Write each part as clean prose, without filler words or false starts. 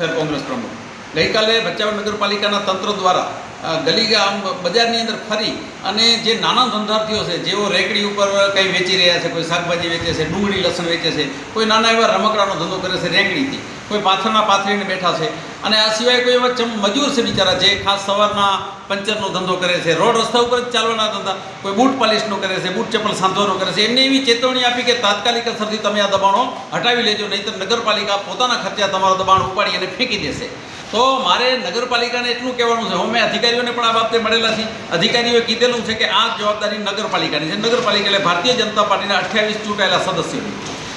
શહેર કોંગ્રેસ પ્રમુખ. ગઈકાલે ભચાઉ નગરપાલિકાના તંત્ર દ્વારા ગલી ગામ બજારની અંદર ફરી અને જે નાના ધંધાર્થીઓ છે, જેઓ રેકડી ઉપર કંઈ વેચી રહ્યા છે, કોઈ શાકભાજી વેચે છે, ડુંગળી લસણ વેચે છે, કોઈ નાના એવા રમકડાનો ધંધો કરે છે રેકડીથી, કોઈ પાથરના પાથરીને બેઠા છે, અને આ સિવાય કોઈ એવા મજૂર છે બિચારા જે ખાસ સવારના પંચરનો ધંધો કરે છે, રોડ રસ્તા ઉપર જ ચાલવાના ધંધા, કોઈ બૂટ પાલિશનો કરે છે, બૂટ ચપ્પલ સાંધવાનો કરે છે. એમને એવી ચેતવણી આપી કે તાત્કાલિક અસરથી તમે આ દબાણો હટાવી લેજો, નહીંતર નગરપાલિકા પોતાના ખર્ચે તમારો દબાણ ઉપાડી અને ફેંકી દેશે. તો મારે નગરપાલિકાને એટલું કહેવાનું છે, અમે અધિકારીઓને પણ આ બાબતે મળેલા છીએ. અધિકારીઓએ કીધેલું છે કે આ જવાબદારી નગરપાલિકાની છે. નગરપાલિકા એટલે ભારતીય જનતા પાર્ટીના 28 ચૂંટાયેલા સદસ્યોની.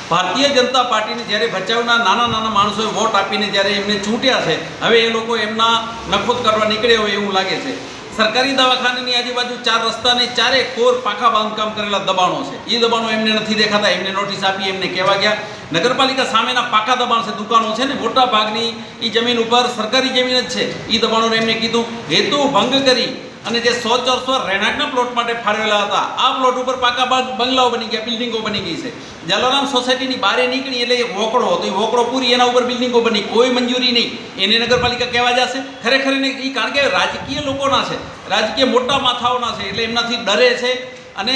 ભારતીય જનતા પાર્ટીને જ્યારે ભચાઉના નાના નાના માણસોએ વોટ આપીને જ્યારે એમને ચૂંટ્યા છે, હવે એ લોકો એમના નખોદ કરવા નીકળે હોય એવું લાગે છે. સરકારી દવાખાનાની આજુબાજુ 4 રસ્તાને 4 કોર પાકા બાંધકામ કરેલા દબાણો છે. એ દબાણો એમને નથી દેખાતા. એમને નોટિસ આપી, એમને કહેવા ગયા. નગરપાલિકા સામેના પાકા દબાણ છે, દુકાનો છે ને, મોટા ભાગની એ જમીન ઉપર સરકારી જમીન જ છે. એ દબાણોને એમને કીધું હેતુ ભંગ કરી અને જે 100-400 રહેણાંકના પ્લોટ માટે ફાળવેલા હતા, આ પ્લોટ ઉપર પાકા બંગલાઓ બની ગયા, બિલ્ડિંગો બની ગઈ છે. જલારામ સોસાયટીની બહાર નીકળી એટલે એ વોકડો હતો, એ વોકડો પૂરી, એના ઉપર બિલ્ડિંગો બની, કોઈ મંજૂરી નહીં. એને નગરપાલિકા કહેવા જશે ખરેખર નહીં. એ કારણ કે રાજકીય લોકોના છે, રાજકીય મોટા માથાઓના છે, એટલે એમનાથી ડરે છે. અને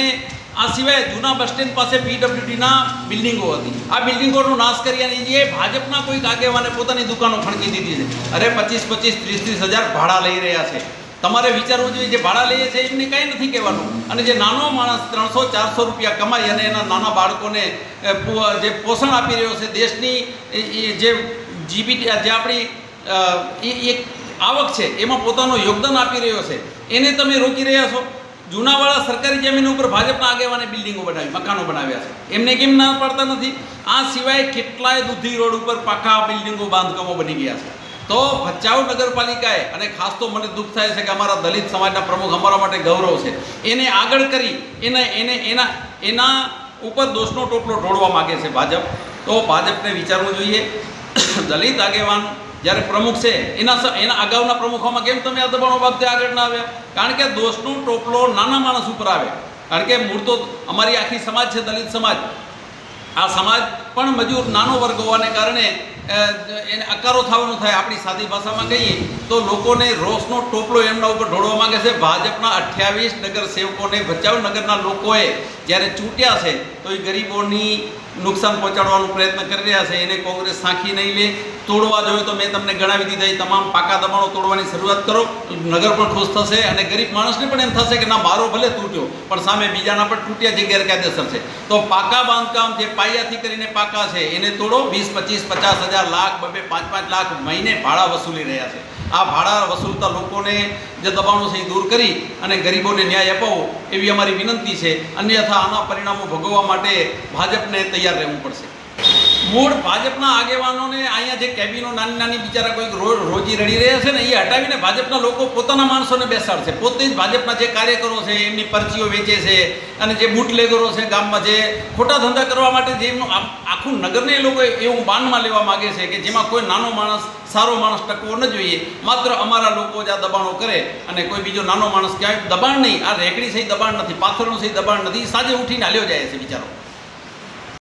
આ સિવાય જૂના બસ સ્ટેન્ડ પાસે PWDના બિલ્ડિંગો હતી. આ બિલ્ડિંગોનો નાશ કરી અને જે ભાજપના કોઈક આગેવાને પોતાની દુકાનો ખણકી દીધી છે. અરે 25-25, 30-30 હજાર ભાડા લઈ રહ્યા છે. તમારે વિચારવું જોઈએ, જે ભાડા લઈએ છે એમને કાંઈ નથી કહેવાનું. અને જે નાનો માણસ 300-400 રૂપિયા કમાઈ અને એના નાના બાળકોને જે પોષણ આપી રહ્યો છે, દેશની જે જીબીટી જે આપણી એક આવક છે એમાં પોતાનું યોગદાન આપી રહ્યો છે, એને તમે રોકી રહ્યા છો. જૂનાવાળા સરકારી જમીન ઉપર ભાજપના આગેવાને બિલ્ડિંગો બનાવી, મકાનો બનાવ્યા છે. એમને કેમ ના પાડતા નથી? આ સિવાય કેટલાય દૂધી રોડ ઉપર પાકા બિલ્ડિંગો બાંધકામો બની ગયા છે. તો ભચાઉ નગરપાલિકાએ, અને ખાસ તો મને દુઃખ થાય છે કે અમારા દલિત સમાજના પ્રમુખ, અમારા માટે ગૌરવ છે, એને આગળ કરી એના ઉપર દોષનો ટોપલો ઢોળવા માગે છે ભાજપ. તો ભાજપને વિચારવું જોઈએ. દલિત આગેવાન જ્યારે પ્રમુખ છે, એના અગાઉના પ્રમુખોમાં કેમ તમે આ દબાણો બાબતે આગળ ના આવ્યા? કારણ કે દોષનો ટોપલો નાના માણસ ઉપર આવે. કારણ કે મૂળ તો અમારી આખી સમાજ છે, દલિત સમાજ. આ સમાજ પણ મજૂર નાનો વર્ગ હોવાને કારણે એને અકારો થવાનું થાય. આપણી સાદી ભાષામાં કહીએ તો લોકોને રોષનો ટોપલો એમના ઉપર ઢોળવા માંગે છે. ભાજપના 28 નગર સેવકોને ભચાઉ નગરના લોકોએ જ્યારે ચૂંટ્યા છે તો એ ગરીબોની નુકસાન પહોંચાડવાનો પ્રયત્ન કરી રહ્યા છે. એને કોંગ્રેસ સાંખી નહીં લે. તોડવા જોઈએ તો મેં તમને ગણાવી દીધા, એ તમામ પાકા દબાણો તોડવાની શરૂઆત કરો. નગર પણ ખુશ થશે અને ગરીબ માણસને પણ એમ થશે કે ના, મારો ભલે તૂટ્યો પણ સામે બીજાના પણ તૂટ્યા જે ગેરકાયદેસર છે. તો પાકા બાંધકામ જે પાયાથી કરીને પાકા છે એને તોડો. 20-25-50 હજાર, લાખ, 2-5 લાખ મહિને ભાડા વસૂલી રહ્યા છે. આ ભાડા વસૂલતા લોકોને જે દબાણો છે એ દૂર કરી અને ગરીબોને ન્યાય અપાવો એવી અમારી વિનંતી છે. અન્યથા આના પરિણામો ભોગવવા માટે ભાજપને તૈયાર રહેવું પડશે. મૂળ ભાજપના આગેવાનોને અહીંયા જે કેબિનો નાની નાની બિચારા કોઈક રોજી રડી રહ્યા છે ને, એ હટાવીને ભાજપના લોકો પોતાના માણસોને બેસાડશે. પોતે જ ભાજપના જે કાર્યકરો છે એમની પરચીઓ વેચે છે, અને જે બુટલેગરો છે ગામમાં જે ખોટા ધંધા કરવા માટે જેમનું આખું નગરને એ લોકો એવું બાનમાં લેવા માગે છે કે જેમાં કોઈ નાનો માણસ, સારો માણસ ટકવો ન જોઈએ. માત્ર અમારા લોકો જ આ દબાણો કરે અને કોઈ બીજો નાનો માણસ ક્યાંય દબાણ નહીં. આ રેકડી સહી દબાણ નથી, પાથરનું સહી દબાણ નથી. સાંજે ઉઠીને હાલ્યો જાય છે બિચારો.